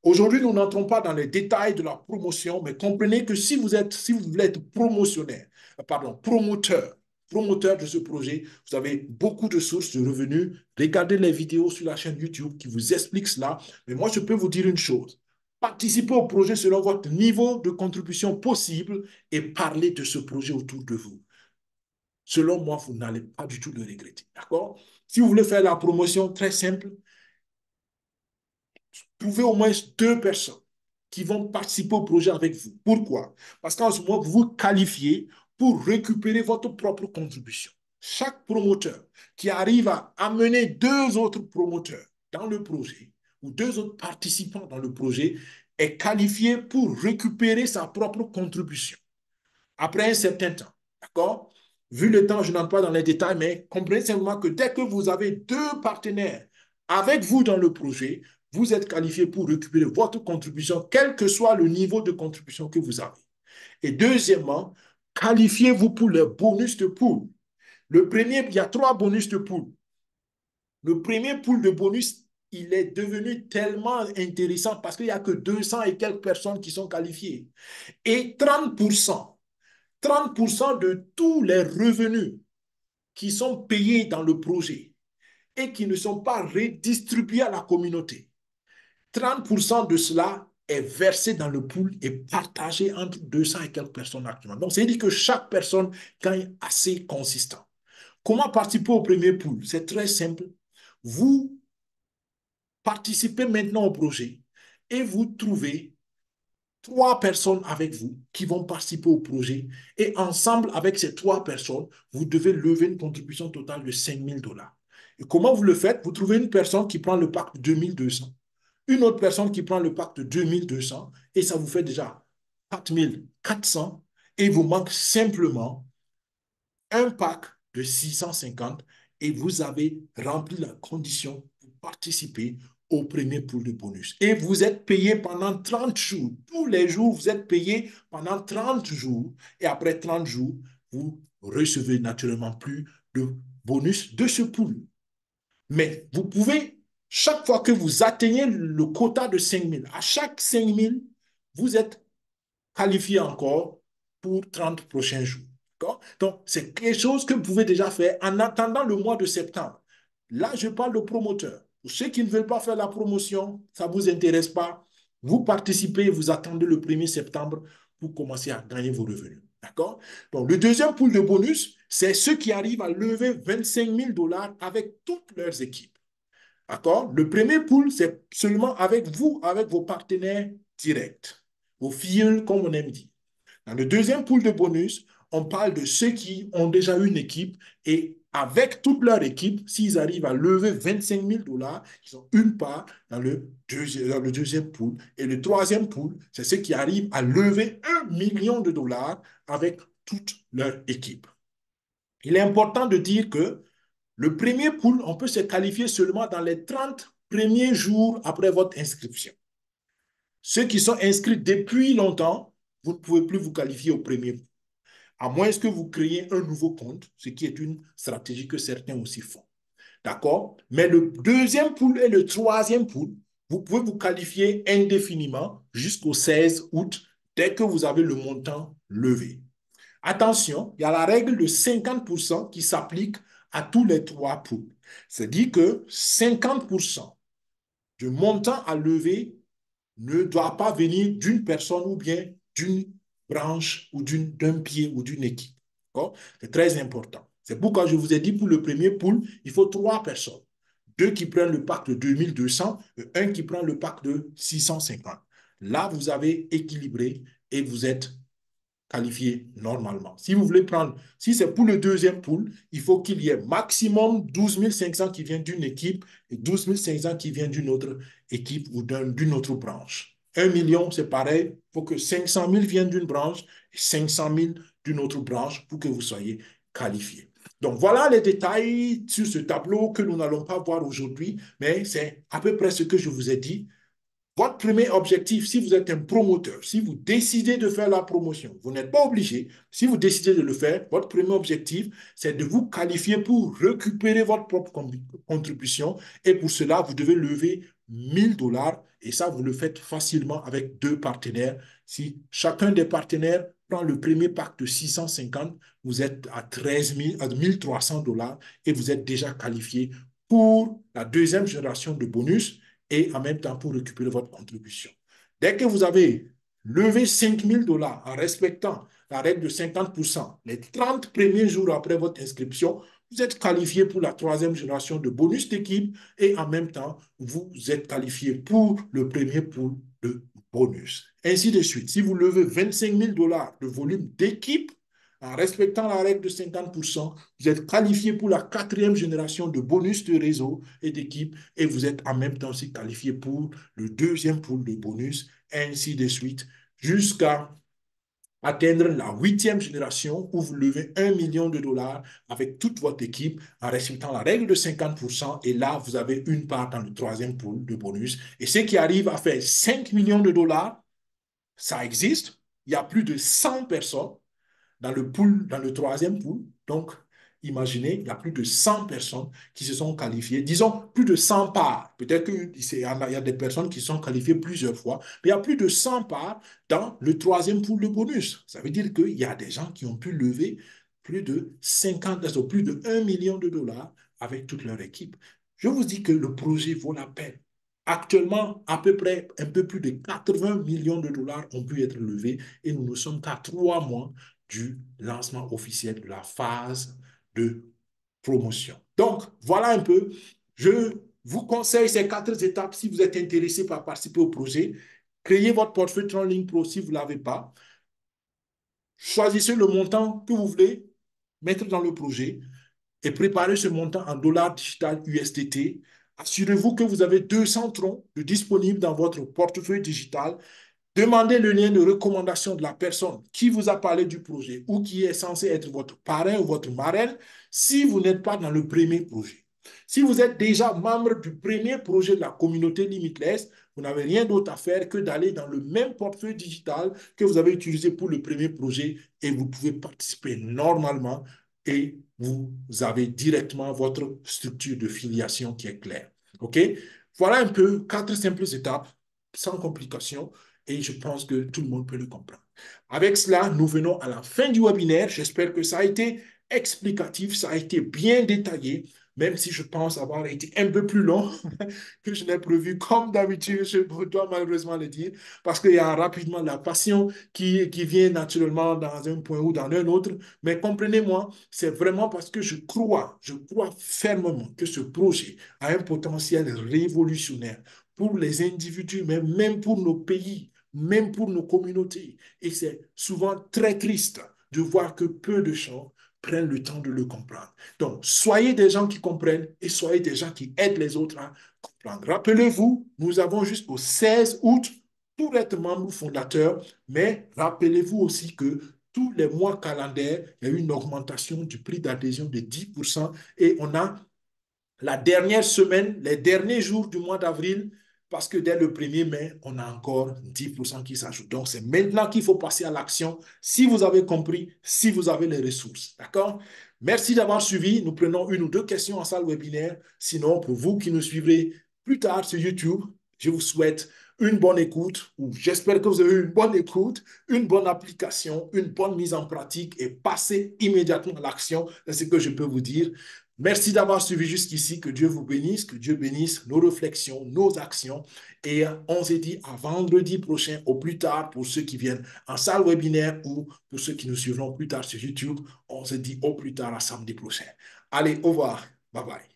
Aujourd'hui, nous n'entrons pas dans les détails de la promotion, mais comprenez que si vous voulez être promotionnaire, promoteur de ce projet, vous avez beaucoup de sources de revenus. Regardez les vidéos sur la chaîne YouTube qui vous expliquent cela. Mais moi, je peux vous dire une chose. Participez au projet selon votre niveau de contribution possible et parlez de ce projet autour de vous. Selon moi, vous n'allez pas du tout le regretter. D'accord? Si vous voulez faire la promotion, très simple, trouvez au moins deux personnes qui vont participer au projet avec vous. Pourquoi? Parce qu'en ce moment, vous vous qualifiez pour récupérer votre propre contribution. Chaque promoteur qui arrive à amener deux autres promoteurs dans le projet ou deux autres participants dans le projet est qualifié pour récupérer sa propre contribution après un certain temps. D'accord? Vu le temps, je n'entre pas dans les détails, mais comprenez simplement que dès que vous avez deux partenaires avec vous dans le projet, vous êtes qualifié pour récupérer votre contribution, quel que soit le niveau de contribution que vous avez. Et deuxièmement, qualifiez-vous pour les bonus de pool. Le premier, il y a trois bonus de pool. Le premier pool de bonus, il est devenu tellement intéressant parce qu'il n'y a que 200 et quelques personnes qui sont qualifiées. Et 30% de tous les revenus qui sont payés dans le projet et qui ne sont pas redistribués à la communauté. 30% de cela est versé dans le pool et partagé entre 200 et quelques personnes actuellement. Donc, c'est-à-dire que chaque personne gagne assez consistant. Comment participer au premier pool? C'est très simple. Vous participez maintenant au projet et vous trouvez trois personnes avec vous qui vont participer au projet et ensemble avec ces trois personnes, vous devez lever une contribution totale de 5 000 $. Et comment vous le faites? Vous trouvez une personne qui prend le pack de 2 200, une autre personne qui prend le pack de 2 200 et ça vous fait déjà 4 400 et il vous manque simplement un pack de 650 et vous avez rempli la condition pour participer au premier pool de bonus. Et vous êtes payé pendant 30 jours. Tous les jours, vous êtes payé pendant 30 jours. Et après 30 jours, vous recevez naturellement plus de bonus de ce pool. Mais vous pouvez, chaque fois que vous atteignez le quota de 5 000, à chaque 5 000, vous êtes qualifié encore pour 30 prochains jours. Donc, c'est quelque chose que vous pouvez déjà faire en attendant le mois de septembre. Là, je parle de promoteurs. Pour ceux qui ne veulent pas faire la promotion, ça ne vous intéresse pas, vous participez, vous attendez le 1er septembre pour commencer à gagner vos revenus. D'accord? Donc, le deuxième pool de bonus, c'est ceux qui arrivent à lever 25 000 $ avec toutes leurs équipes. D'accord? Le premier pool, c'est seulement avec vous, avec vos partenaires directs, vos filles, comme on aime dire. Dans le deuxième pool de bonus, on parle de ceux qui ont déjà une équipe et avec toute leur équipe, s'ils arrivent à lever 25 000 $, ils ont une part dans le deuxième pool. Et le troisième pool, c'est ceux qui arrivent à lever 1 million de $ avec toute leur équipe. Il est important de dire que le premier pool, on peut se qualifier seulement dans les 30 premiers jours après votre inscription. Ceux qui sont inscrits depuis longtemps, vous ne pouvez plus vous qualifier au premier pool, à moins que vous créiez un nouveau compte, ce qui est une stratégie que certains aussi font. D'accord? Mais le deuxième pool et le troisième pool, vous pouvez vous qualifier indéfiniment jusqu'au 16 août, dès que vous avez le montant levé. Attention, il y a la règle de 50% qui s'applique à tous les trois pools. C'est-à-dire que 50% du montant à lever ne doit pas venir d'une personne ou bien d'une branche ou d'un pied ou d'une équipe. C'est très important. C'est pourquoi je vous ai dit pour le premier pool, il faut trois personnes. Deux qui prennent le pack de 2200 et un qui prend le pack de 650. Là, vous avez équilibré et vous êtes qualifié normalement. Si vous voulez prendre, si c'est pour le deuxième pool, il faut qu'il y ait maximum 12 500 qui viennent d'une équipe et 12 500 qui viennent d'une autre équipe ou d'une autre branche. 1 million, c'est pareil, il faut que 500 000 viennent d'une branche et 500 000 d'une autre branche pour que vous soyez qualifié. Donc voilà les détails sur ce tableau que nous n'allons pas voir aujourd'hui, mais c'est à peu près ce que je vous ai dit. Votre premier objectif, si vous êtes un promoteur, si vous décidez de faire la promotion, vous n'êtes pas obligé. Si vous décidez de le faire, votre premier objectif, c'est de vous qualifier pour récupérer votre propre contribution. Et pour cela, vous devez lever $1000 et ça, vous le faites facilement avec deux partenaires. Si chacun des partenaires prend le premier pack de 650, vous êtes à 13 300 $ et vous êtes déjà qualifié pour la deuxième génération de bonus et en même temps pour récupérer votre contribution. Dès que vous avez levé $5000 en respectant la règle de 50%, les 30 premiers jours après votre inscription, vous êtes qualifié pour la troisième génération de bonus d'équipe et en même temps, vous êtes qualifié pour le premier pool de bonus. Ainsi de suite. Si vous levez $25 000 de volume d'équipe, en respectant la règle de 50%, vous êtes qualifié pour la quatrième génération de bonus de réseau et d'équipe et vous êtes en même temps aussi qualifié pour le deuxième pool de bonus, ainsi de suite, jusqu'à atteindre la huitième génération où vous levez $1 million avec toute votre équipe en respectant la règle de 50%. Et là, vous avez une part dans le troisième pool de bonus. Et ceux qui arrivent à faire $5 millions, ça existe. Il y a plus de 100 personnes dans le pool, dans le troisième pool. Donc, imaginez, il y a plus de 100 personnes qui se sont qualifiées, disons plus de 100 parts. Peut-être qu'il y a des personnes qui sont qualifiées plusieurs fois, mais il y a plus de 100 parts dans le troisième pool de bonus. Ça veut dire qu'il y a des gens qui ont pu lever plus de 50, plus de $1 million avec toute leur équipe. Je vous dis que le projet vaut la peine. Actuellement, à peu près un peu plus de $80 millions ont pu être levés et nous ne sommes qu'à 3 mois du lancement officiel de la phase de promotion. Donc, voilà un peu. Je vous conseille ces 4 étapes si vous êtes intéressé par participer au projet. Créez votre portefeuille TronLink Pro si vous ne l'avez pas. Choisissez le montant que vous voulez mettre dans le projet et préparez ce montant en dollars digital USDT. Assurez-vous que vous avez 200 troncs de disponibles dans votre portefeuille digital. Demandez le lien de recommandation de la personne qui vous a parlé du projet ou qui est censé être votre parrain ou votre marraine si vous n'êtes pas dans le premier projet. Si vous êtes déjà membre du premier projet de la communauté Limitless, vous n'avez rien d'autre à faire que d'aller dans le même portefeuille digital que vous avez utilisé pour le premier projet et vous pouvez participer normalement et vous avez directement votre structure de filiation qui est claire. OK? Voilà un peu 4 simples étapes sans complications et je pense que tout le monde peut le comprendre. Avec cela, nous venons à la fin du webinaire. J'espère que ça a été explicatif, ça a été bien détaillé, même si je pense avoir été un peu plus long que je n'ai prévu, comme d'habitude, je dois malheureusement le dire, parce qu'il y a rapidement la passion qui vient naturellement dans un point ou dans un autre. Mais comprenez-moi, c'est vraiment parce que je crois fermement que ce projet a un potentiel révolutionnaire pour les individus, mais même pour nos pays, même pour nos communautés. Et c'est souvent très triste de voir que peu de gens prennent le temps de le comprendre. Donc, soyez des gens qui comprennent et soyez des gens qui aident les autres à comprendre. Rappelez-vous, nous avons jusqu'au 16 août pour être membre fondateur, mais rappelez-vous aussi que tous les mois calendaires, il y a eu une augmentation du prix d'adhésion de 10% et on a la dernière semaine, les derniers jours du mois d'avril, parce que dès le 1er mai, on a encore 10% qui s'ajoutent. Donc, c'est maintenant qu'il faut passer à l'action si vous avez compris, si vous avez les ressources. D'accord? Merci d'avoir suivi. Nous prenons une ou deux questions en salle webinaire. Sinon, pour vous qui nous suivrez plus tard sur YouTube, je vous souhaite une bonne écoute, ou j'espère que vous avez eu une bonne écoute, une bonne application, une bonne mise en pratique et passez immédiatement à l'action. C'est ce que je peux vous dire. Merci d'avoir suivi jusqu'ici. Que Dieu vous bénisse, que Dieu bénisse nos réflexions, nos actions. Et on se dit à vendredi prochain au plus tard pour ceux qui viennent en salle webinaire ou pour ceux qui nous suivront plus tard sur YouTube. On se dit au plus tard à samedi prochain. Allez, au revoir. Bye bye.